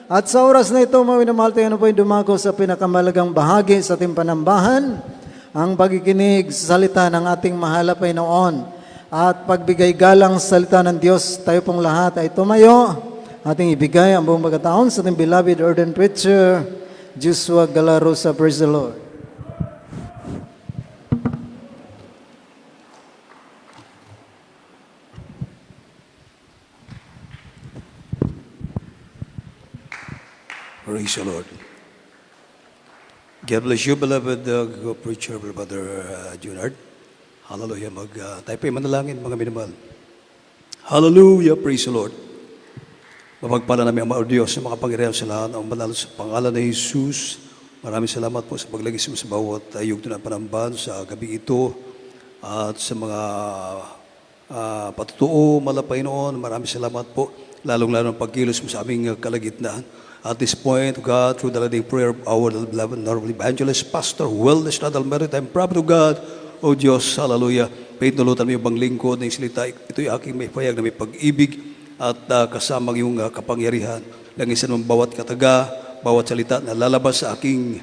At sa oras na ito, mga minamahal tayo na po ay dumako sa pinakamalagang bahagi sa ating panambahan, ang pagkikinig sa salita ng ating mahal na Panginoon at pagbigay galang sa salita ng Diyos. Tayo pong lahat ay tumayo, ating ibigay ang buong pagkataon sa ating beloved ordained preacher, Joshua Galarosa. Praise the Lord. Praise the Lord. God bless you, beloved preacher, Brother Junard. Hallelujah. Tayo po'y manalangin, mga minamahal. Hallelujah. Praise the Lord. Mapagpala namin ang mga Diyos sa mga pangyarihan sa lahat. Ang banal sa pangalan ng Jesus. Maraming salamat po sa paglagis mo sa bawat yugto ng panambahan sa gabi ito. At sa mga patutuo, Panginoon, maraming salamat po. Lalong-lalo ang pagkilos mo sa aming kalagitnaan. At this point, God, through the leading prayer of our beloved Honorable Evangelist, Pastor Wellness Nadal Maritime Prophet of God, O Diyos, hallelujah. Pinutulutan mo yung bang lingkod ng salita. Ito'y aking may payag na may pag-ibig at kasamang yung kapangyarihan. Langisan mo bawat kataga, bawat salita na lalabas sa aking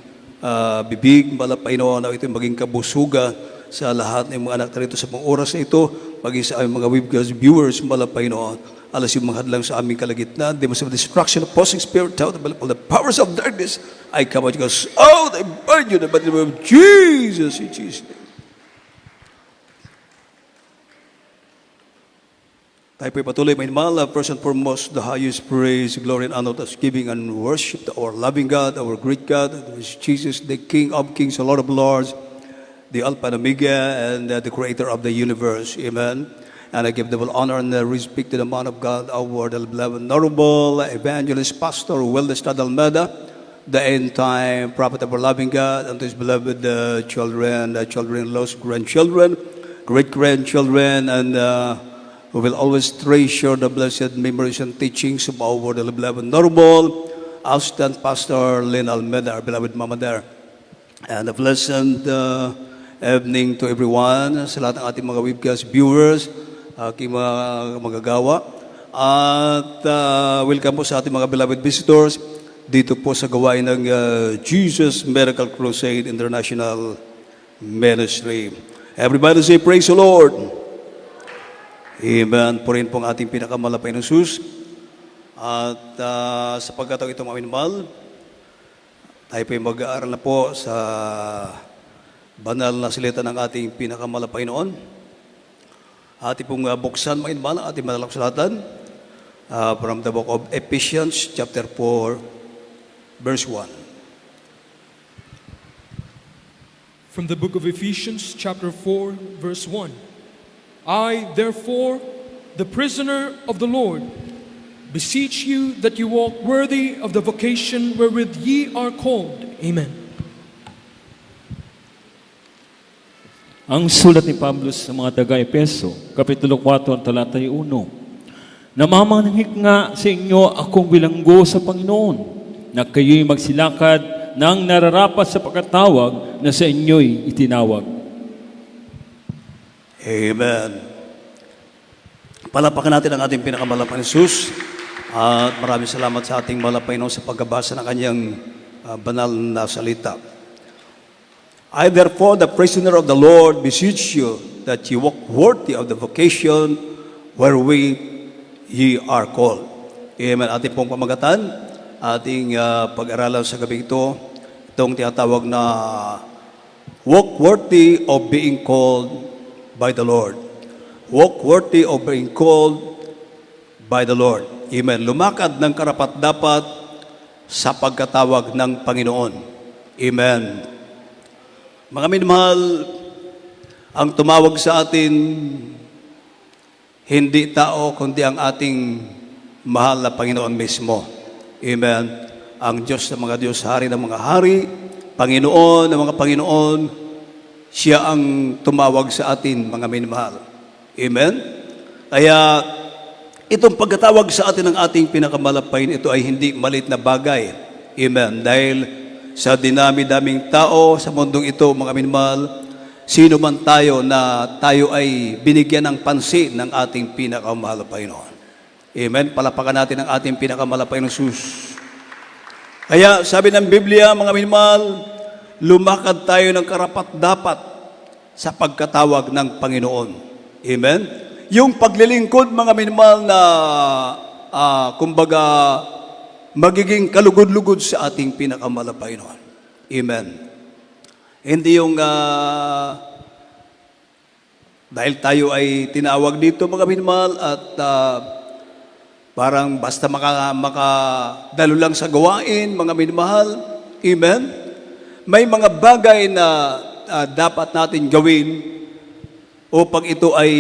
bibig, Panginoon, na ito'y maging kabusugan sa lahat ng mga anak na rito sa mga oras na ito, maging sa aming mga webcast viewers, Panginoon. Alas yung mga hadlang sa aming kalagitnaan, the most of destruction of opposing spirit, all the powers of darkness, I come out, because, oh, they burn you in the mighty name of Jesus, in Jesus' name. Tayo po'y patuloy, may mahal, first and foremost, the highest praise, glory, and honor, thanksgiving, and worship to our loving God, our great God, who is Jesus, the King of kings, the Lord of lords, the Alpha and Omega, and the Creator of the universe. Amen. And I give the honor and respect to the man of God, our beloved, honorable evangelist, Pastor Wellness Almeida, the end-time prophet of our loving God, and his beloved children, children-in-laws, grandchildren, great-grandchildren, and who will always treasure the blessed memories and teachings of our beloved, honorable, outstanding Pastor Lynn Almeida, our beloved mama there. And a pleasant evening to everyone, sa lahat ng ating mga webcast viewers, aking mga magagawa. At welcome po sa ating mga beloved visitors dito po sa gawain ng Jesus Miracle Crusade International Ministry. Everybody say, praise the Lord. Amen. Purihin po ang ating pinakamalapay ng Jesus. At sa pagkataon itong mga minamahal, tayo po mag-aaral na po sa banal na salita ng ating pinakamalapay noon. Ating pong buksan mga inman ang ating manalang salatan from the book of Ephesians chapter 4 verse 1. From the book of Ephesians chapter 4 verse 1. I, therefore, the prisoner of the Lord, beseech you that you walk worthy of the vocation wherewith ye are called. Amen. Ang sulat ni Pablo sa mga taga-Epeso, Kapitulo 4, talatay 1. Namamanhik nga sa inyo akong bilanggo sa Panginoon, na kayo'y magsilakad ng nararapat sa pagkatawag na sa inyo'y itinawag. Amen. Palapakan natin ang ating pinakamalapay na Jesus. At maraming salamat sa ating malapay na sa pagbabasa ng kanyang banal na salita. I, therefore, the prisoner of the Lord, beseech you that ye walk worthy of the vocation wherewith ye are called. Amen. Ating pong pamagatan, ating pag-aralan sa gabi ito, itong tinatawag na walk worthy of being called by the Lord. Walk worthy of being called by the Lord. Amen. Lumakad ng karapat-dapat sa pagkatawag ng Panginoon. Amen. Mga minamahal, ang tumawag sa atin, hindi tao, kundi ang ating mahal na Panginoon mismo. Amen. Ang Diyos ng mga Diyos, Hari ng mga Hari, Panginoon ng mga Panginoon, Siya ang tumawag sa atin, mga minamahal. Amen. Kaya, itong pagkatawag sa atin ng ating pinakamalapay, ito ay hindi malit na bagay. Amen. Dahil sa dinami-daming tao sa mundong ito, mga minamahal, sino man tayo na tayo ay binigyan ng pansin ng ating pinakamahal na Panginoon. Amen. Palapakan natin ang ating pinakamalapay na Jesus. Kaya sabi ng Biblia, mga minamahal, lumakad tayo ng karapat-dapat sa pagkatawag ng Panginoon. Amen? Yung paglilingkod, mga minamahal, na kumbaga, magiging kalugod-lugod sa ating pinakamalapay noon. Amen. Hindi yung dahil tayo ay tinawag dito, mga minamahal, at parang basta makadalo lang sa gawain, mga minamahal. Amen. May mga bagay na dapat natin gawin upang ito ay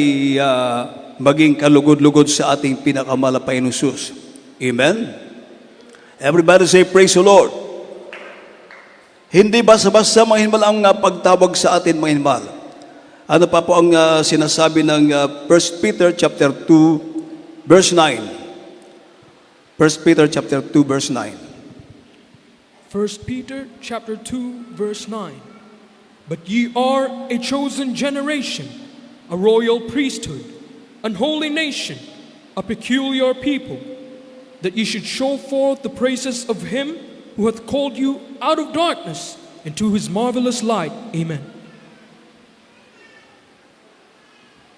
maging kalugod-lugod sa ating pinakamalapay ng Diyos. Amen. Everybody say, praise the Lord. Hindi basta-basta, mga hinmal, ang pagtawag sa atin, mga hinmal. Ano pa po ang sinasabi ng 1 Peter chapter 2, verse 9? 1 Peter chapter 2, verse 9. 1 Peter chapter 2 verse 9. But ye are a chosen generation, a royal priesthood, an holy nation, a peculiar people, that ye should show forth the praises of him who hath called you out of darkness into his marvelous light. Amen.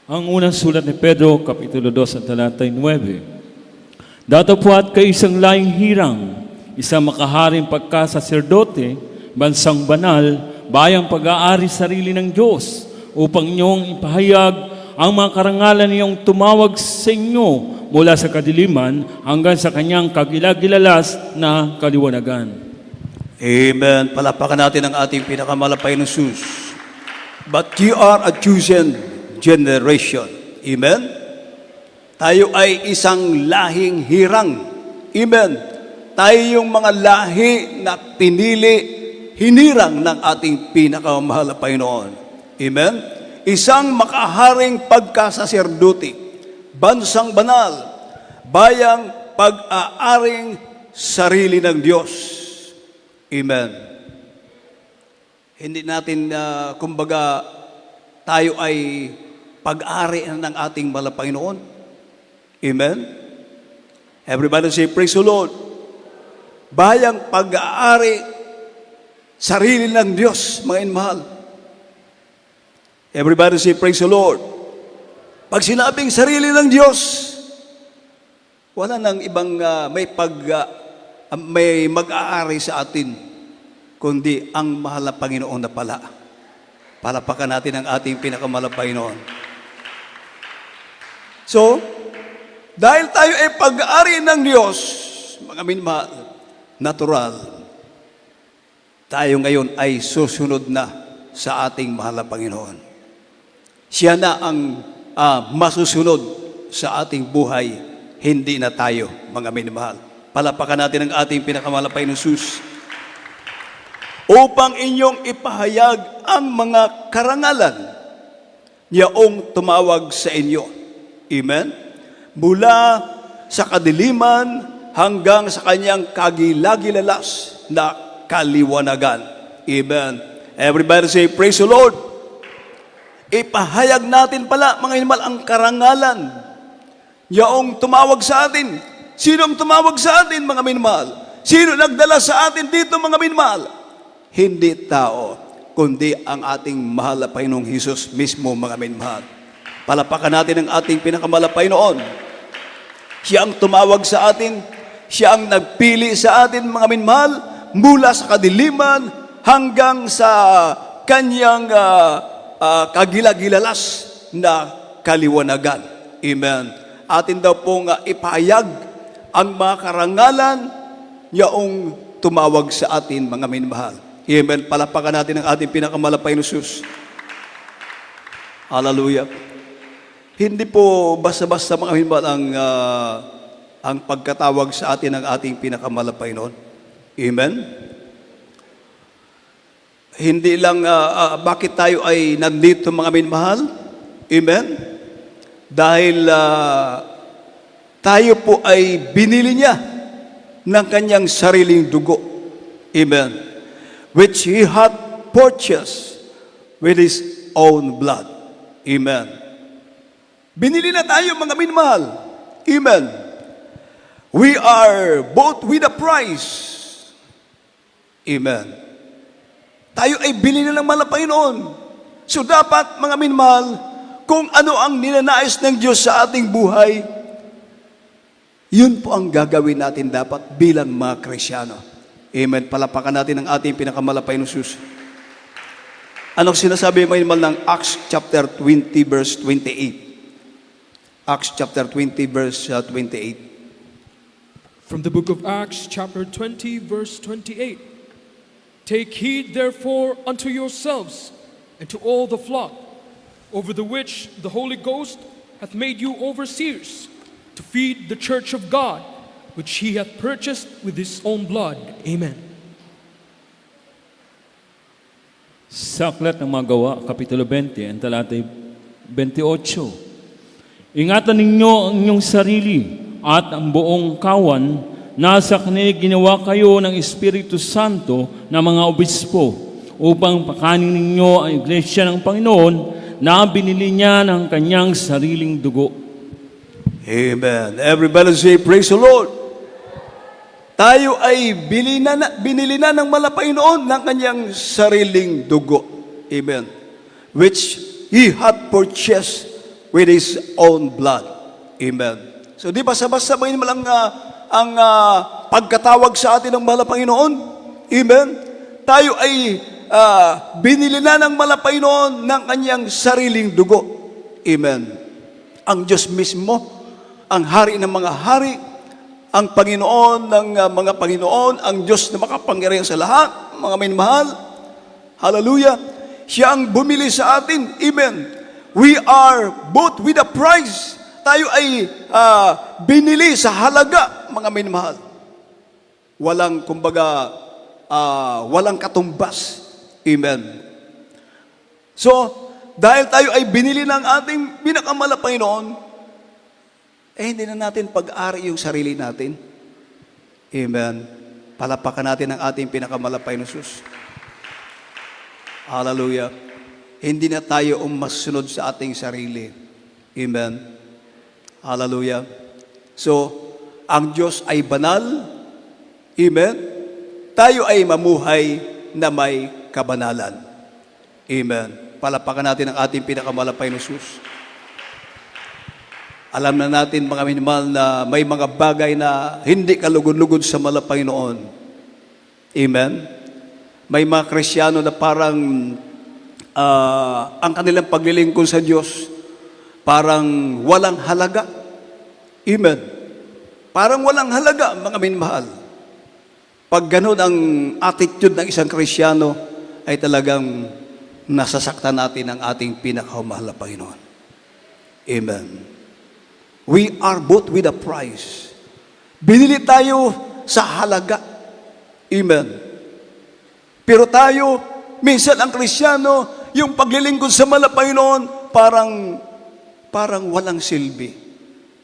Ang unang sulat ni Pedro, Kapitulo 2, at talatay 9. Datapwat kayo isang lahing hirang, isang makaharing pagkasaserdote, bansang banal, bayang pag-aari sarili ng Diyos, upang inyong ipahayag ang mga karangalan niyong tumawag sa inyo mula sa kadiliman hanggang sa kanyang kagilagilalas na kaliwanagan. Amen. Palapakan natin ang ating pinakamalapay ng Diyos. But ye are a chosen generation. Amen. Tayo ay isang lahing hirang. Amen. Tayo yung mga lahi na pinili, hinirang ng ating pinakamahal na Panginoon. Amen. Isang makaharing pagkasaserdote, bansang banal, bayang pag-aaring sarili ng Diyos. Amen. Hindi natin, kumbaga, tayo ay pag-ari ng ating mahal na Panginoon. Amen. Everybody say, praise the Lord. Bayang pag-aari sarili ng Diyos, mga inmahal. Everybody say, praise the Lord. Pag sinabing sarili ng Diyos, wala nang ibang may mag-aari sa atin, kundi ang mahal na Panginoon na pala. Palapakan natin ang ating pinakamahal na Panginoon. So, dahil tayo ay pag-aari ng Diyos, mga minmahal, natural, tayo ngayon ay susunod na sa ating mahal na Panginoon. Siya na ang masusunod sa ating buhay, hindi na tayo, mga minamahal. Palapakan natin ang ating pinakamalapay na Diyos upang inyong ipahayag ang mga karangalan niyaong tumawag sa inyo. Amen? Mula sa kadiliman hanggang sa kanyang kagilagilalas na kaliwanagan. Amen. Everybody say, praise the Lord. Ipahayag natin pala, mga inimal, ang karangalan yaong tumawag sa atin. Sino ang tumawag sa atin, mga minmahal? Sino nagdala sa atin dito, mga minmahal? Hindi tao, kundi ang ating mahal na Panginoong Hesus mismo, mga minmahal. Palapakan natin ang ating pinakamahal na Panginoon. Siya ang tumawag sa atin. Siya ang nagpili sa atin, mga minmahal, mula sa kadiliman hanggang sa kanyang kagilagilalas na kaliwanagan. Amen. Atin daw pong ipahayag ang mga karangalan yaong tumawag sa atin, mga minmahal. Amen. Palapakan natin ang ating pinakamalapay na Diyos. Hallelujah. Hindi po basta-basta, mga minmahal, ang pagkatawag sa atin ng ating pinakamalapay noon. Amen. Hindi lang bakit tayo ay nandito, mga minmahal. Amen. Dahil tayo po ay binili niya ng kanyang sariling dugo. Amen. Which He hath purchased with His own blood. Amen. Binili na tayo, mga minmahal. Amen. We are bought with a price. Amen. Tayo ay binili ng mahal na Panginoon. So dapat, mga minmahal, kung ano ang ninanais ng Diyos sa ating buhay, yun po ang gagawin natin dapat bilang mga Krisyano. Amen. Palapakan natin ang ating pinakamalapay na Diyos. Anong sinasabi mga minmahal ng Acts chapter 20 verse 28? Acts chapter 20 verse 28. From the book of Acts, chapter 20, verse 28. Take heed, therefore, unto yourselves and to all the flock, over the which the Holy Ghost hath made you overseers, to feed the church of God, which he hath purchased with his own blood. Amen. Sa Aklat ng mga Gawa, Kapitulo 20, ang talatay 28. Ingatan ninyo ang inyong sarili at ang buong kawan na sa kanila ginawa kayo ng Espiritu Santo na mga obispo upang pakanin ninyo ang iglesia ng Panginoon na binili niya ng kanyang sariling dugo. Amen. Everybody say, praise the Lord. Tayo ay binili na ng mahal na Panginoon ng kanyang sariling dugo. Amen. Which He hath purchased with His own blood. Amen. So di basta-basta ba ang pagkatawag sa atin ng mahal na Panginoon? Amen. Tayo ay binili na ng mahal na Panginoon ng kanyang sariling dugo. Amen. Ang Diyos mismo, ang hari ng mga hari, ang Panginoon ng mga Panginoon, ang Diyos na makapangyarihan sa lahat, mga minmahal. Hallelujah. Siya ang bumili sa atin. Amen. We are bought with a price. Tayo ay binili sa halaga, mga minmahal. Walang, kumbaga, walang katumbas. Amen. So, dahil tayo ay binili ng ating pinakamahal na Panginoon, hindi na natin pag-ari yung sarili natin. Amen. Palapakan natin ang ating pinakamalapay na Diyos. Hallelujah. Hindi na tayo masunod sa ating sarili. Amen. Hallelujah. So, ang Diyos ay banal. Amen. Tayo ay mamuhay na may kabanalan. Amen. Palapakan natin ang ating pinakamalapay na Diyos. Alam na natin, mga minmahal, na may mga bagay na hindi kalugod-lugod sa mahal na Panginoon. Amen? May mga Krisyano na parang ang kanilang paglilingkod sa Diyos parang walang halaga. Amen? Parang walang halaga, mga minmahal. Pag ganun ang attitude ng isang Krisyano, ay talagang nasasaktan natin ang ating pinakamahal na Panginoon. Amen. We are bought with a price. Binili tayo sa halaga. Amen. Pero tayo, minsan ang Krisyano, yung paglilingkod sa mahal na Panginoon, parang walang silbi.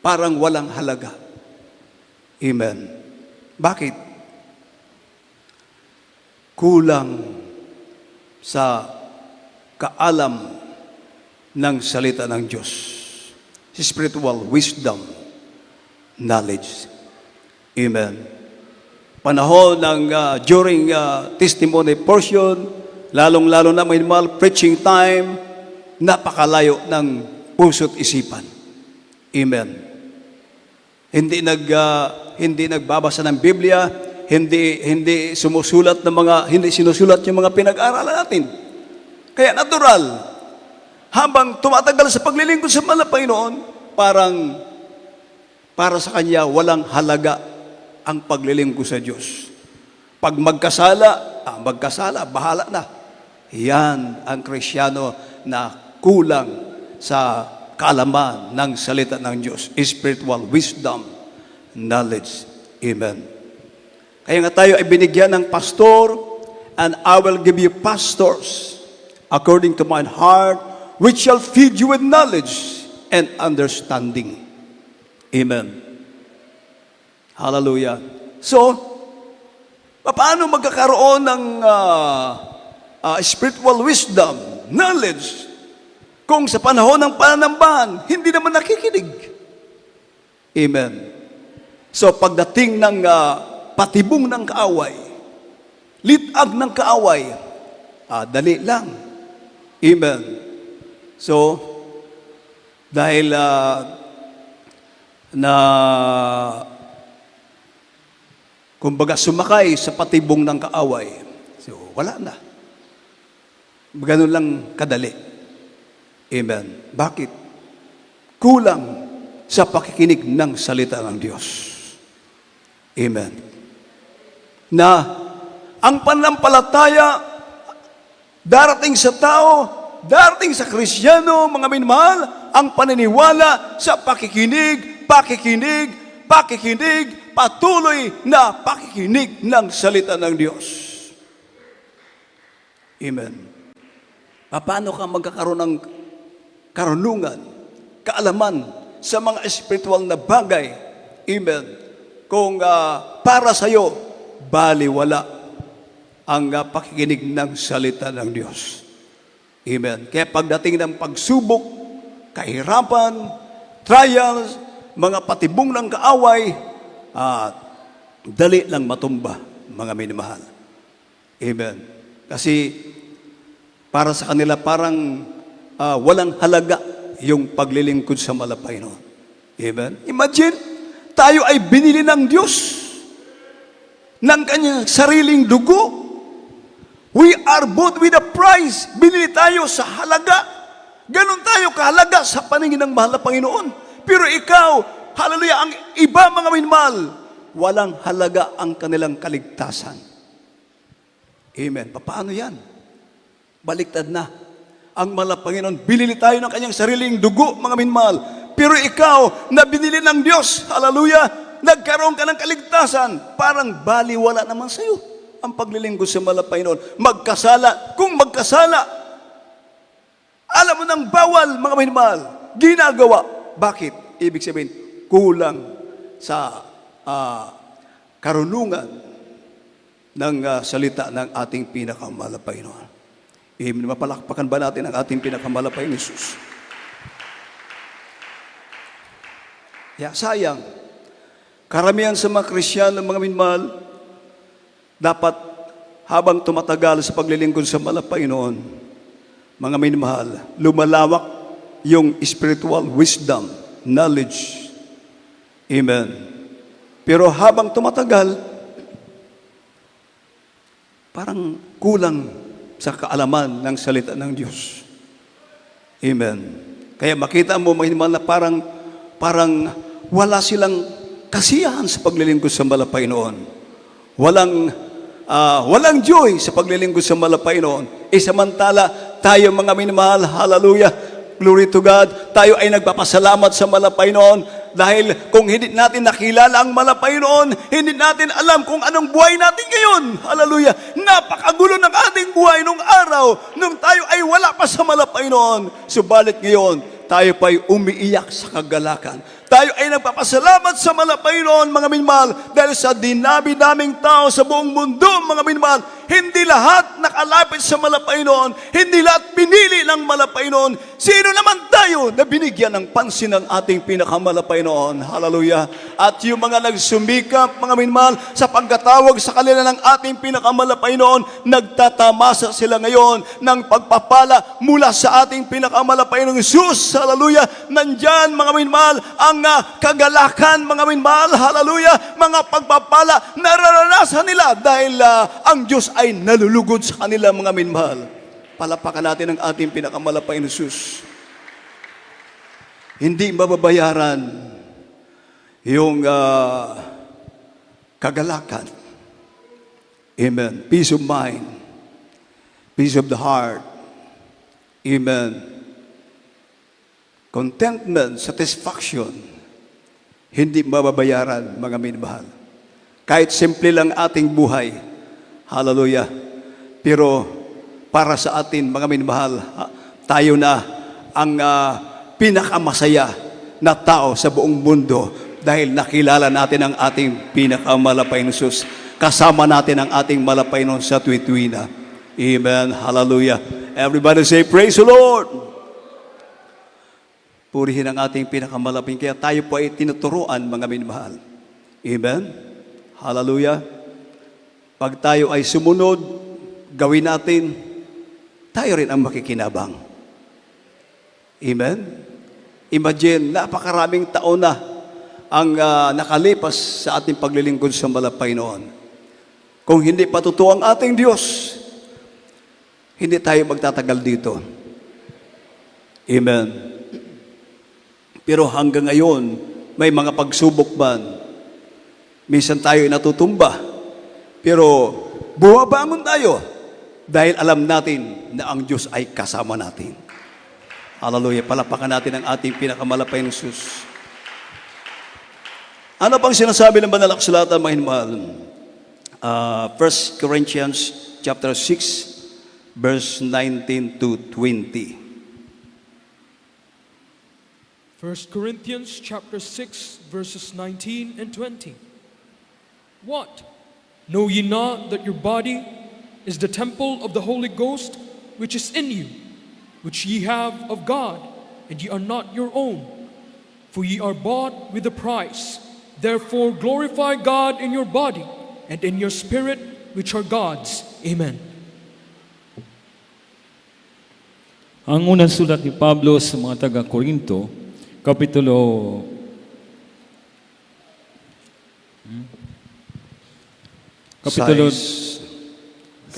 Parang walang halaga. Amen. Bakit? Kulang sa kaalam ng salita ng Diyos. Spiritual wisdom, knowledge. Amen. Panahon ng during testimony portion, lalong-lalo na may mga preaching time, napakalayo ng puso't isipan. Amen. Hindi nagbabasa ng Biblia, hindi sinusulat yung mga pinag-aralan natin. Kaya natural, habang tumatagal sa paglilingkod sa mahal na Panginoon, para sa Kanya walang halaga ang paglilingkod sa Diyos. Pag magkasala, bahala na. Yan ang Krisyano na kulang sa kaalaman ng salita ng Diyos. Spiritual wisdom, knowledge. Amen. Kaya nga tayo ay binigyan ng pastor, and I will give you pastors according to my heart, which shall feed you with knowledge and understanding. Amen. Hallelujah. So, paano magkakaroon ng spiritual wisdom, knowledge, kung sa panahon ng pananambahan, hindi naman nakikinig? Amen. So, pagdating ng patibong ng kaaway, litag ng kaaway, dali lang. Amen. So, dahil na kumbaga sumakay sa patibong ng kaaway, so wala na. Ganun lang kadali. Amen. Bakit? Kulang sa pakikinig ng salita ng Diyos. Amen. Na ang pananampalataya darating sa tao, darating sa Kristiyano, mga minmahal, ang paniniwala sa pakikinig, patuloy na pakikinig ng salita ng Diyos. Amen. Paano ka magkakaroon ng karunungan, kaalaman sa mga espiritual na bagay? Amen. Kung para sa'yo, baliwala ang pakikinig ng salita ng Diyos. Amen. Kaya pagdating ng pagsubok, kahirapan, trials, mga patibong ng kaaway, dali lang matumba, mga minamahal. Amen. Kasi para sa kanila parang walang halaga yung paglilingkod sa malapay noon. Amen. Imagine, tayo ay binili ng Diyos ng kanyang sariling dugo. We are bought with a price. Binili tayo sa halaga. Ganon tayo kahalaga sa paningin ng mahal na Panginoon. Pero ikaw, hallelujah, ang iba mga minmal, walang halaga ang kanilang kaligtasan. Amen. Paano yan? Baliktad na. Ang mahal na Panginoon, binili tayo ng kanyang sariling dugo, mga minmal. Pero ikaw, na binili ng Diyos, hallelujah, nagkaroon ka ng kaligtasan, parang baliwala naman sa iyo ang paglilingkod sa mahal na Panginoon. Magkasala, kung magkasala, alam mo nang bawal, mga minmal, ginagawa. Bakit? Ibig sabihin, kulang sa karunungan ng salita ng ating pinakamahal na Panginoon. Mapalakpakan ba natin ang ating pinakamahal na Panginoon Jesus? Sayang, karamihan sa mga Kristiyano, mga minmahal, dapat habang tumatagal sa paglilingkod sa mahal na Panginoon, mga minmahal, lumalawak yung spiritual wisdom, knowledge. Amen. Pero habang tumatagal, parang kulang sa kaalaman ng salita ng Diyos. Amen. Kaya makita mo, mga minmahal, na parang wala silang kasiyahan sa paglilingkod sa mahal na Panginoon. Walang joy sa paglilingkod sa mahal na Panginoon. Samantala, tayo mga minamahal, hallelujah, glory to God, tayo ay nagpapasalamat sa mahal na Panginoon dahil kung hindi natin nakilala ang mahal na Panginoon, hindi natin alam kung anong buhay natin ngayon. Hallelujah. Napakagulo ng ating buhay nung araw, nung tayo ay wala pa sa mahal na Panginoon. Subalit ngayon, tayo pa'y umiiyak sa kagalakan. Tayo ay nagpapasalamat sa mahal na Panginoon, mga minmahal, dahil sa dinami-daming tao sa buong mundo, mga minmahal, hindi lahat nakalapit sa mahal na Panginoon, hindi lahat pinili ng mahal na Panginoon. Sino naman tayo na binigyan ng pansin ng ating pinakamahal na Panginoon? Hallelujah. At yung mga nagsumikap, mga minmahal, sa pagkatawag sa kanila ng ating pinakamahal na Panginoon, nagtatamasa sila ngayon ng pagpapala mula sa ating pinakamahal na Panginoong Jesus. Hallelujah. Nandyan, mga minmahal, ang kagalakan, mga minmahal, hallelujah, mga pagpapala, nararanasan nila dahil ang Diyos ay nalulugod sa kanila, mga minmahal. Palapakan natin ang ating pinakamahal na Panginoon Jesus. Hindi mababayaran yung kagalakan. Amen. Peace of mind. Peace of the heart. Amen. Contentment, satisfaction, hindi mababayaran, mga minamahal. Kahit simple lang ating buhay, hallelujah. Pero para sa atin, mga minamahal, tayo na ang pinakamasaya na tao sa buong mundo dahil nakilala natin ang ating pinakamalapay na Jesus. Kasama natin ang ating malapay nun sa tuwi-tuwi na. Amen. Hallelujah. Everybody say, praise the Lord. Purihin ang ating pinakamalaping. Kaya tayo po ay tinuturuan, mga minamahal. Amen? Hallelujah. Pag tayo ay sumunod, gawin natin, tayo rin ang makikinabang. Amen? Imagine, napakaraming taon na ang nakalipas sa ating paglilingkod sa malapay noon. Kung hindi patutuo ang ating Diyos, hindi tayo magtatagal dito. Amen. Pero hanggang ngayon, may mga pagsubok man. Minsan tayo natutumba. Pero bumabangon tayo dahil alam natin na ang Diyos ay kasama natin. Hallelujah. Palapakan natin ang ating pinakamalapay ng Diyos. Ano pang sinasabi ng banal na kasulatan, mga hinmahal? 1 Corinthians chapter 6, verse 19 to 20. 1 Corinthians chapter 6 verses 19 and 20. What? Know ye not that your body is the temple of the Holy Ghost which is in you, which ye have of God, and ye are not your own? For ye are bought with a price. Therefore glorify God in your body and in your spirit, which are God's. Amen. Ang unang sulat ni Pablo sa mga taga-Korinto, Kapitulo 6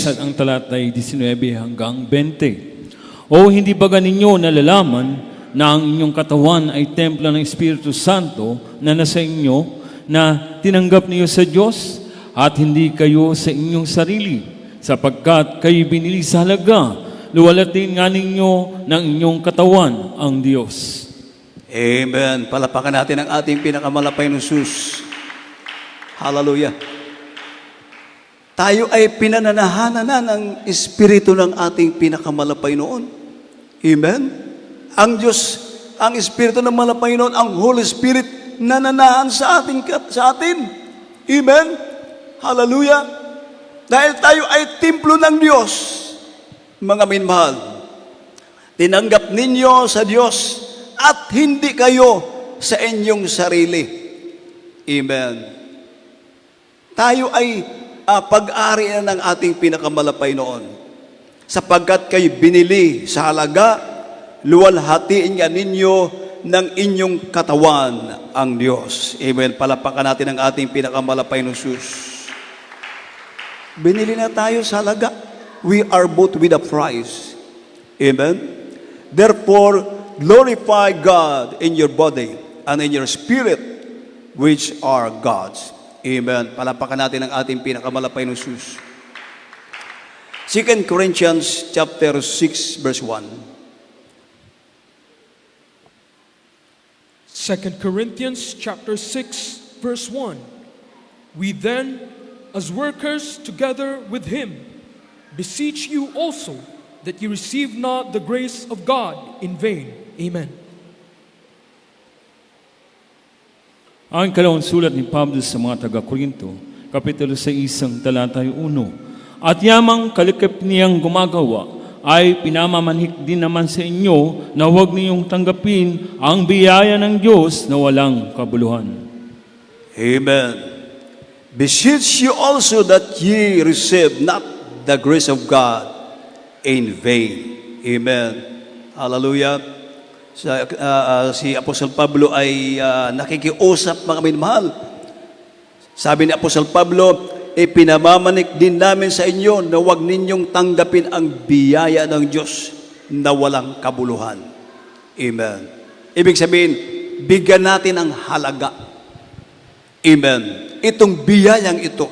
at ang talatay 19 hanggang 20. O hindi ba ganinyo nalalaman na ang inyong katawan ay templo ng Espiritu Santo na nasa inyo, na tinanggap niyo sa Diyos, at hindi kayo sa inyong sarili, sapagkat kayo binili sa halaga, luwalatin nga ninyo ng inyong katawan ang Diyos. Amen. Palapakan natin ang ating pinakamalapay ng Diyos. Hallelujah. Tayo ay pinananahanan na ng Espiritu ng ating pinakamalapay noon. Amen. Ang Diyos, ang Espiritu ng malapay noon, ang Holy Spirit, nananahan sa atin. Amen. Hallelujah. Dahil tayo ay templo ng Diyos, mga minmahal. Tinanggap ninyo sa Diyos at hindi kayo sa inyong sarili. Amen. Tayo ay pag-ari na ng ating pinakamalapay noon. Sapagkat kayo binili sa halaga, luwalhatiin nga ninyo ng inyong katawan ang Diyos. Amen. Palapakan natin ang ating pinakamalapay ng Diyos. Binili na tayo sa halaga. We are bought with a price. Amen. Therefore, glorify God in your body and in your spirit, which are God's. Amen. Palapakan natin ang ating pinakamalapay ng Diyos. 2 Corinthians chapter 6 verse 1. 2 Corinthians chapter 6 verse 1. We then, as workers together with him, beseech you also that you receive not the grace of God in vain. Amen. Ang ikalawang sulat ni Pablo sa mga taga-Korinto, Kapitulo 6, talatay 1. At yamang kalikip niyang gumagawa ay pinamamanhik din naman sa inyo na huwag ninyong tanggapin ang biyaya ng Diyos na walang kabuluhan. Amen. Beseech you also that ye receive not the grace of God in vain. Amen. Hallelujah. Si Apostol Pablo ay nakikiusap, mga minmahal. Sabi ni Apostol Pablo, pinamamanik din namin sa inyo na huwag ninyong tanggapin ang biyaya ng Diyos na walang kabuluhan. Amen. Ibig sabihin, bigyan natin ang halaga. Amen. Itong biyayang ito.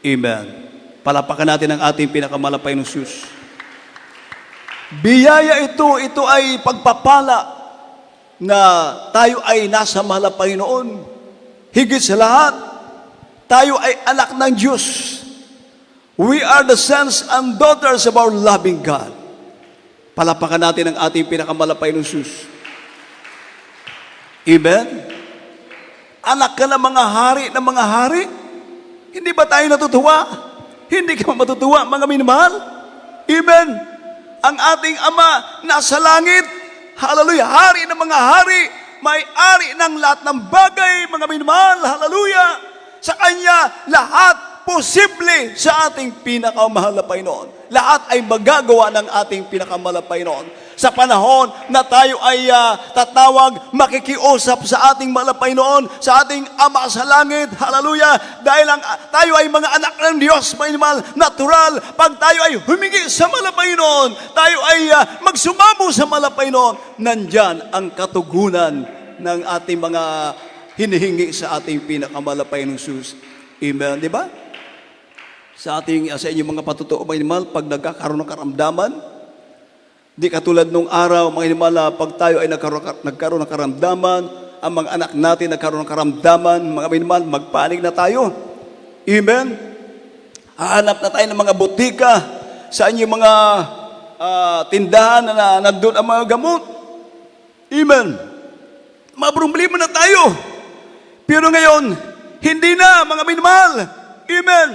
Amen. Palapakan natin ang ating pinakamalapay ng Diyos. Biyaya ito ay pagpapala na tayo ay nasa malapay noon. Higit sa lahat, tayo ay anak ng Diyos. We are the sons and daughters of our loving God. Palapakan natin ang ating pinakamalapay ng Diyos. Amen? Anak ka ng mga hari. Hindi ba tayo natutuwa? Hindi ka matutuwa, mga minamahal? Amen? Ang ating Ama nasa langit, hallelujah, hari ng mga hari, may-ari ng lahat ng bagay, mga minamahal, hallelujah. Sa Kanya, lahat posible sa ating pinakamahal na Panginoon. Lahat ay magagawa ng ating pinakamahal na Panginoon. Sa panahon na tayo ay tatawag, makikiusap sa ating mahal na Panginoon, sa ating Ama sa Langit, hallelujah, dahil tayo ay mga anak ng Diyos, mahal, natural, pag tayo ay humingi sa mahal na Panginoon, tayo ay magsumamo sa mahal na Panginoon, nandyan ang katugunan ng ating mga hinihingi sa ating pinakamahal na Panginoon Jesus. Amen, di ba? Sa inyong mga patutuo, mga inimal, pag nagkakaroon ng karamdaman, di katulad nung araw, mga inimal, pag tayo ay nagkaroon ng karamdaman, ang mga anak natin nagkaroon ng karamdaman, mga inimal, magpanig na tayo. Amen? Hahanap na tayo ng mga butika sa inyong mga tindahan na nandun ang mga gamot. Amen? Mga problema na tayo. Pero ngayon, hindi na, mga inimal. Amen?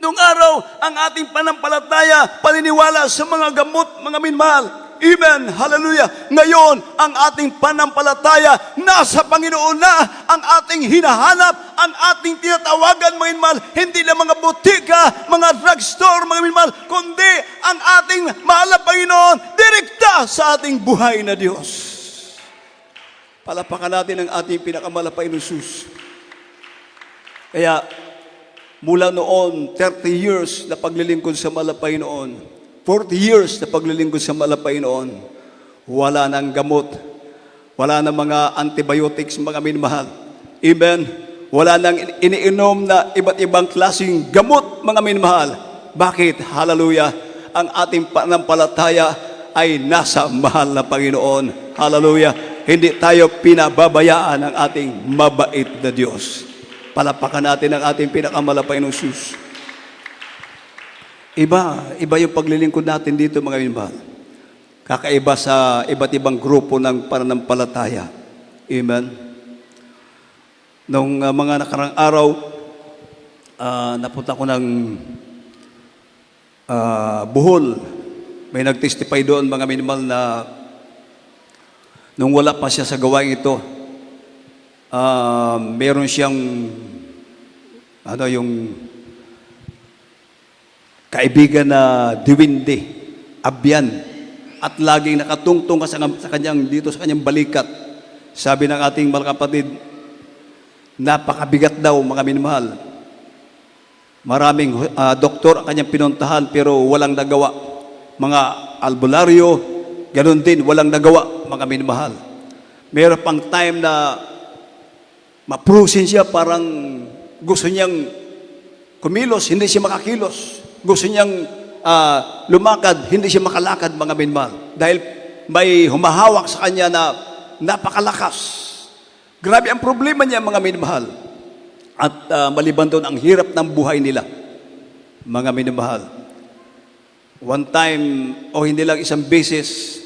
Noong araw, ang ating panampalataya, paniniwala sa mga gamot, mga minmahal. Amen. Hallelujah. Ngayon, ang ating panampalataya, nasa Panginoon na, ang ating hinahanap, ang ating tinatawagan, mga minmahal, hindi na mga butika, mga drugstore, mga minmahal, kundi ang ating mahal na Panginoon, direkta sa ating buhay na Diyos. Palapakan natin ang ating pinakamahal na Panginoon Jesus. Kaya, mula noon, 30 years na paglilingkod sa mahal na Panginoon, 40 years na paglilingkod sa mahal na Panginoon, wala nang gamot, wala nang mga antibiotics, mga minmahal. Amen? Wala nang iniinom na iba't ibang klaseng gamot, mga minmahal. Bakit? Hallelujah! Ang ating panampalataya ay nasa mahal na Panginoon. Hallelujah! Hindi tayo pinababayaan ng ating mabait na Diyos. Palapakan natin ang ating pinakamahal na Panginoong Jesus. Iba yung paglilingkod natin dito, mga minmahal. Kakaiba sa iba't ibang grupo ng pananampalataya. Amen. Nung mga nakarang araw, napunta ko ng Bohol. May nag-testify doon, mga minmahal, na nung wala pa siya sa gawain ito, meron siyang yung kaibigan na diwindi, abyan, at laging nakatungtong sa kanyang dito sa kanyang balikat. Sabi ng ating mga kapatid, napakabigat daw, mga minmahal. Maraming doktor ang kanyang pinuntahan pero walang nagawa. Mga albularyo, ganun din, walang nagawa, mga minmahal. Meron pang time na maprusin siya, parang gusto niyang kumilos, hindi siya makakilos. Gusto niyang lumakad, hindi siya makalakad, mga minmahal. Dahil may humahawak sa kanya na napakalakas. Grabe ang problema niya, mga minmahal. At maliban doon, ang hirap ng buhay nila, mga minmahal. One time, o hindi lang isang beses,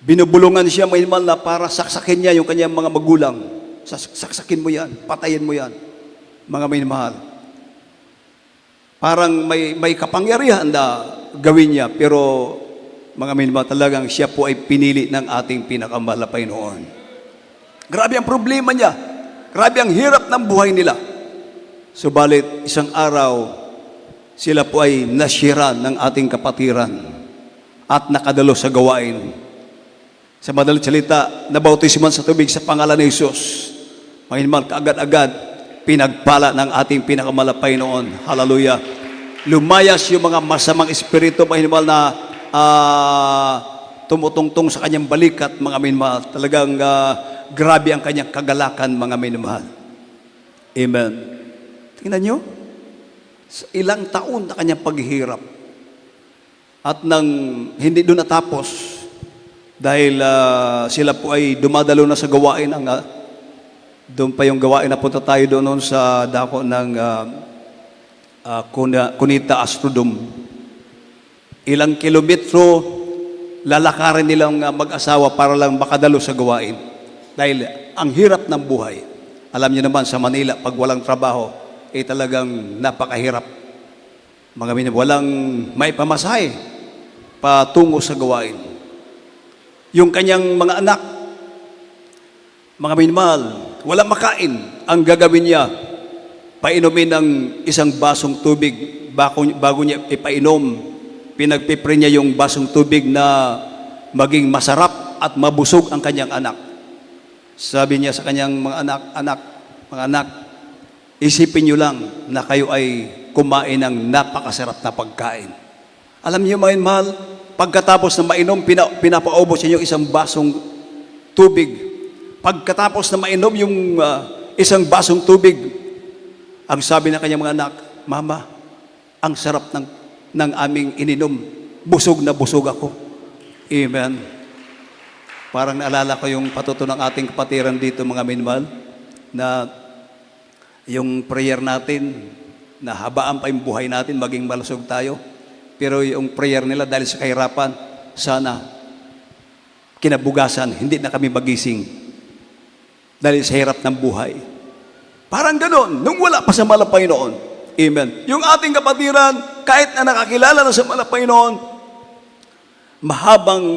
binubulungan siya, mga minmahal, na para saksakin niya yung kanyang mga magulang. Saksakin mo yan, patayin mo yan, mga minmahal. Parang may kapangyarihan na gawin niya, pero mga minmahal, talagang siya po ay pinili ng ating pinakamahal na Panginoon. Grabe ang problema niya, grabe ang hirap ng buhay nila. Subalit, isang araw, sila po ay nasira ng ating kapatiran at nakadalo sa gawain. Sa madaling salita, nabautisman sa tubig sa pangalan ni Jesus. Mga kaagad-agad, pinagpala ng ating pinakamahal na Panginoon. Hallelujah. Lumayas yung mga masamang espiritu, mga minmahal, na tumutungtong sa kanyang balikat, mga minmahal. Talagang grabe ang kanyang kagalakan, mga minmahal. Amen. Tingnan nyo, sa ilang taon na kanyang paghihirap. At nang hindi doon natapos, dahil sila po ay dumadalo na sa gawain, doon pa yung gawain na punta tayo doon sa dako ng Cunita Astrodome. Ilang kilometro lalakarin nilang mag-asawa para lang makadalo sa gawain. Dahil ang hirap ng buhay. Alam niyo naman sa Manila, pag walang trabaho, talagang napakahirap. Mga minimum, walang may pamasahe patungo sa gawain. Yung kanyang mga anak, mga minimahal, walang makain. Ang gagawin niya, painumin ng isang basong tubig bago niya ipainom. Pinagpipre niya yung basong tubig na maging masarap at mabusog ang kanyang anak. Sabi niya sa kanyang mga anak, isipin niyo lang na kayo ay kumain ng napakasarap na pagkain. Alam niyo mga mahal, pagkatapos na mainom, pinapaubos niya yung isang basong tubig. Pagkatapos na mainom yung isang basong tubig, ang sabi ng kanyang mga anak, Mama, ang sarap ng aming ininom. Busog na busog ako. Amen. Parang naalala ko yung patuto ng ating kapatiran dito, mga minmal, na yung prayer natin, na habaan pa yung buhay natin, maging malusog tayo. Pero yung prayer nila dahil sa kahirapan, sana kinabugasan, hindi na kami magising dahil sa hirap ng buhay. Parang ganoon, nung wala pa sa malapay noon. Amen. Yung ating kapatiran, kahit na nakakilala na sa malapay noon, mahabang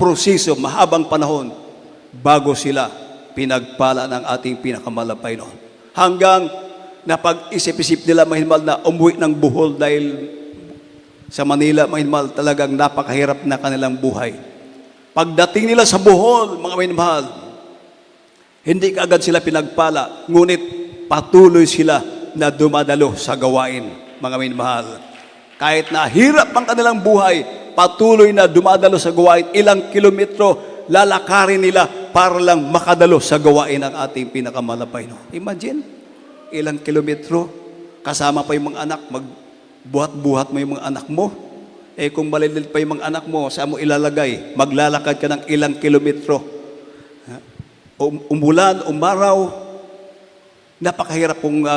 proseso, mahabang panahon bago sila pinagpala ng ating pinakamalapay noon. Hanggang napag-isip-isip nila, mahinmal, na umuwi ng Bohol dahil sa Manila, mahinmal, talagang napakahirap na kanilang buhay. Pagdating nila sa Bohol, mga mahinmal, hindi kaagad sila pinagpala, ngunit patuloy sila na dumadalo sa gawain, mga minmahal. Kahit na hirap ang kanilang buhay, patuloy na dumadalo sa gawain. Ilang kilometro lalakarin nila para lang makadalo sa gawain ng ating pinakamalapay. No? Imagine, ilang kilometro, kasama pa yung mga anak, magbuhat-buhat mo yung mga anak mo. Eh kung maliliit pa yung mga anak mo, saan mo ilalagay? Maglalakad ka ng ilang kilometro. Umulan, umaraw, napakahirap kung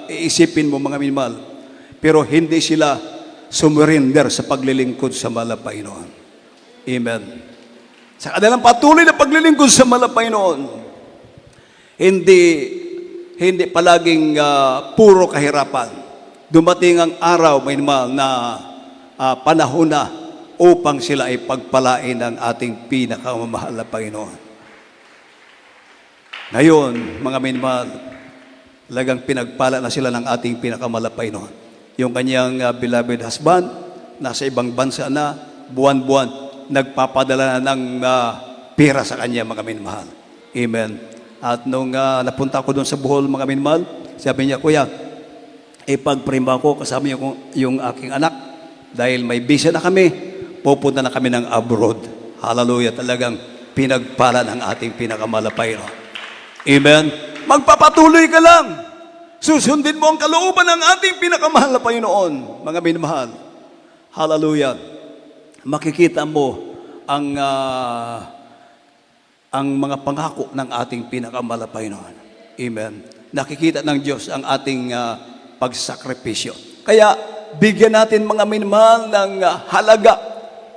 iisipin mo, mga minmal. Pero hindi sila sumurinder sa paglilingkod sa malapay noon. Amen. Sa kanilang patuloy na paglilingkod sa malapay noon, hindi palaging puro kahirapan. Dumating ang araw, may minmal, na panahon na upang sila ay pagpalain ng ating pinakamamahal na Panginoon. Ngayon, mga minmal, talagang pinagpala na sila ng ating pinakamalapay noon. Yung kanyang beloved husband, nasa ibang bansa na, buwan-buwan, nagpapadala na ng pera sa kanya, mga minmahal. Amen. At nung napunta ko doon sa Bohol, mga minmahal, sabi niya, Kuya, ipag-prima ko kasama yung aking anak, dahil may visa na kami, pupunta na kami ng abroad. Hallelujah, talagang pinagpala ng ating pinakamalapay noon. Amen. Magpapatuloy ka lang. Susundin mo ang kalooban ng ating pinakamahal na Panginoon, mga minamahal. Hallelujah. Makikita mo ang mga pangako ng ating pinakamahal na Panginoon. Amen. Nakikita ng Diyos ang ating pagsakripisyo. Kaya bigyan natin, mga minamahal, ng halaga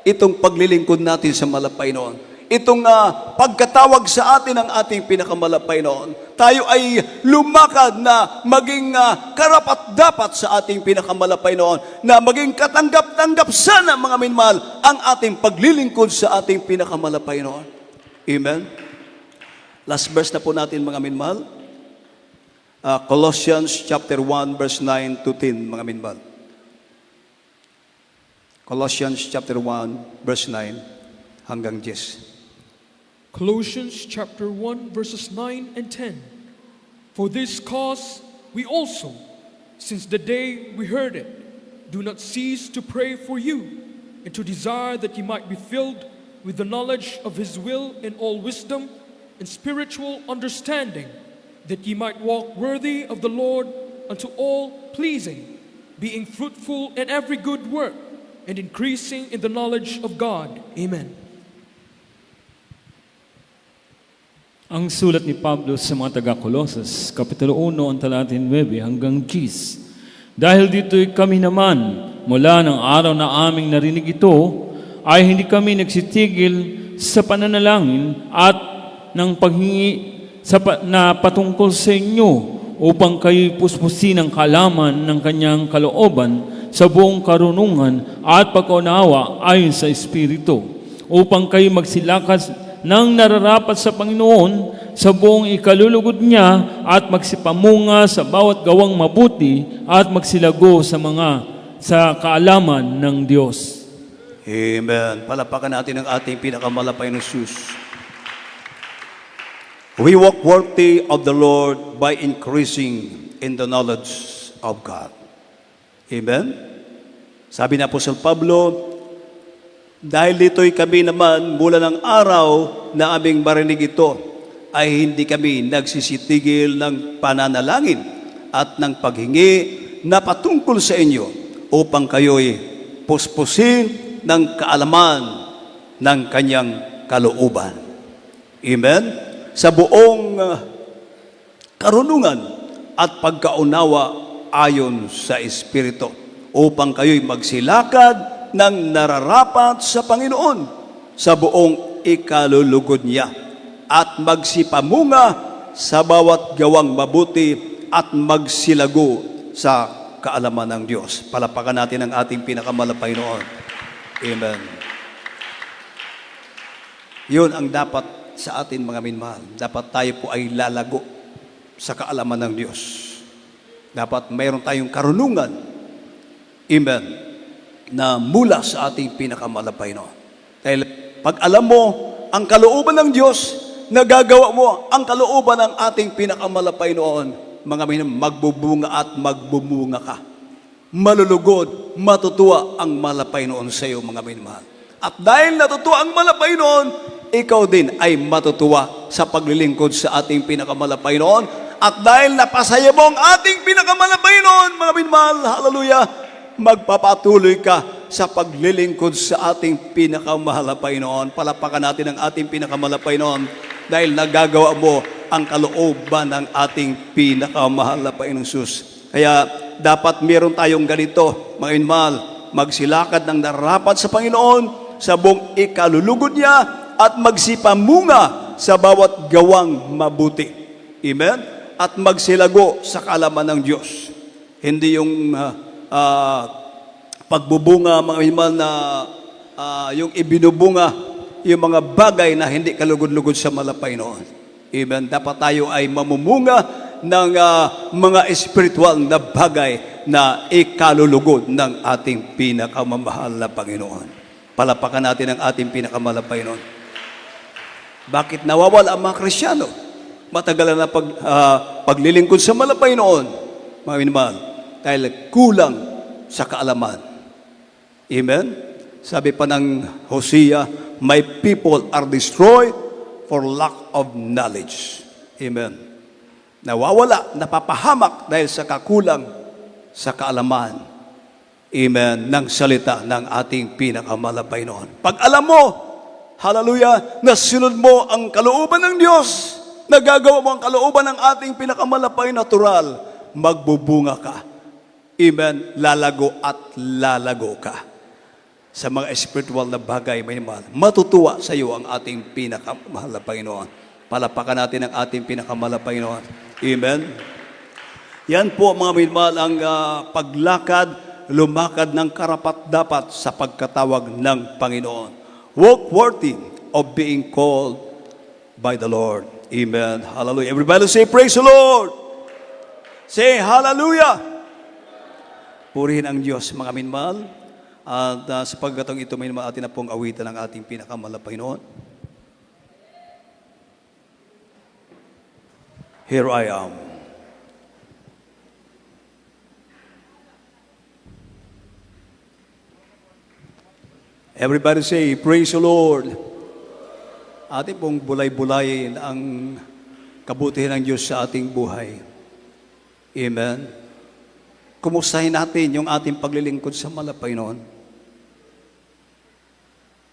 itong paglilingkod natin sa malapay noon. Itong pagkatawag sa atin ng ating pinakamalapay noon. Tayo ay lumakad na maging karapat-dapat sa ating pinakamalapay noon, na maging katanggap-tanggap sana, mga minmahal, ang ating paglilingkod sa ating pinakamalapay noon. Amen? Last verse na po natin, mga minmahal. Colossians chapter 1, verse 9 to 10, mga minmahal. Colossians chapter 1, verse 9 hanggang 10. Colossians chapter 1 verses 9 and 10. For this cause we also, since the day we heard it, do not cease to pray for you, and to desire that ye might be filled with the knowledge of his will in all wisdom and spiritual understanding, that ye might walk worthy of the Lord unto all pleasing, being fruitful in every good work, and increasing in the knowledge of God. Amen. Ang sulat ni Pablo sa mga taga-Colossus, Kapitulo 1, ang talatin 9 hanggang 10. Dahil dito'y kami naman, mula ng araw na aming narinig ito, ay hindi kami nagsitigil sa pananalangin at ng paghingi na patungkol sa inyo, upang kayo'y puspusin ang kalaman ng kanyang kalooban sa buong karunungan at pagkaunawa ayon sa Espiritu, upang kayo magsilakas ng nararapat sa Panginoon sa buong ikalulugod niya at magsipamunga sa bawat gawang mabuti at magsilago sa kaalaman ng Diyos. Amen. Palapakan natin ang ating pinakamalapay na Diyos. We walk worthy of the Lord by increasing in the knowledge of God. Amen? Sabi ni Apostol Pablo, dahil dito'y kami naman mula ng araw na aming marinig ito, ay hindi kami nagsisitigil ng pananalangin at ng paghingi na patungkol sa inyo upang kayo'y puspusin ng kaalaman ng kanyang kalooban. Amen? Sa buong karunungan at pagkaunawa ayon sa Espiritu, upang kayo'y magsilakad ng nararapat sa Panginoon sa buong ikalulugod niya at magsipamunga sa bawat gawang mabuti at magsilago sa kaalaman ng Diyos. Palapakan natin ang ating pinakamalapay noon. Amen. Yun ang dapat sa atin, mga minmahal. Dapat tayo po ay lalago sa kaalaman ng Diyos. Dapat mayroon tayong karunungan, amen, na mula sa ating pinakamalapay noon. Dahil pag alam mo ang kalooban ng Diyos, nagagawa mo ang kalooban ng ating pinakamalapay noon, mga minmahal, magbubunga at magbumunga ka. Malulugod, matutuwa ang malapay noon sa iyo, mga minmahal. At dahil natutuwa ang malapay noon, ikaw din ay matutuwa sa paglilingkod sa ating pinakamalapay noon. At dahil napasaya mo ang ating pinakamalapay noon, mga minmahal, hallelujah, magpapatuloy ka sa paglilingkod sa ating pinakamalapay noon. Palapakan natin ang ating pinakamalapay noon dahil nagagawa mo ang kalooban ng ating pinakamalapay ng Diyos. Kaya dapat meron tayong ganito, mga minmahal, magsilakad ng nararapat sa Panginoon sa buong ikalulugod niya at magsipamunga sa bawat gawang mabuti. Amen? At magsilago sa kaalaman ng Diyos. Hindi yung pagbubunga, mga minmahal, na yung ibinubunga, yung mga bagay na hindi kalugod-lugod sa malapay noon. Amen? Dapat tayo ay mamumunga ng mga espiritual na bagay na ikalulugod ng ating pinakamamahal na Panginoon. Palapakan natin ang ating pinakamalapay noon. Bakit nawawala ang mga Kristyano? Matagal na paglilingkod sa malapay noon, mga minmahal, dahil kulang sa kaalaman. Amen? Sabi pa ng Hosea, my people are destroyed for lack of knowledge. Amen. Nawawala, napapahamak dahil sa kakulang sa kaalaman. Amen. Ng salita ng ating pinakamalapay noon. Pag alam mo, hallelujah, nasunod mo ang kalooban ng Diyos, nagagawa mo ang kalooban ng ating pinakamalapay natural, magbubunga ka. Amen. Lalago at lalago ka sa mga spiritual na bagay, may mahal. Matutuwa sa iyo ang ating pinakamahal na Panginoon. Palapakan natin ang ating pinakamahal na Panginoon. Amen. Yan po, mga minmahal, ang paglakad, lumakad ng karapat-dapat sa pagkatawag ng Panginoon. Walk worthy of being called by the Lord. Amen. Hallelujah. Everybody say, praise the Lord. Say, hallelujah. Purihin ang Diyos, mga minmahal. At sa pagkatong ito, may naman atin na pong awitan ng ating pinakamalapay noon. Here I am. Everybody say, praise the Lord. Ating pong bulay-bulayin ang kabutihan ng Diyos sa ating buhay. Amen. Kumustahin natin yung ating paglilingkod sa malapay noon.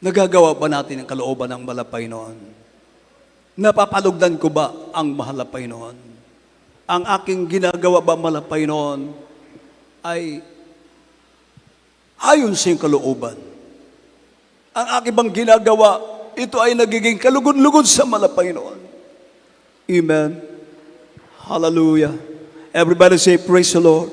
Nagagawa ba natin ang kalooban ng malapay noon? Napapalugdan ko ba ang malapay noon? Ang aking ginagawa ba malapay noon ay ayon sa iyong kalooban? Ang aking bang ginagawa, ito ay nagiging kalugod-lugod sa malapay noon? Amen. Hallelujah. Everybody say, praise the Lord.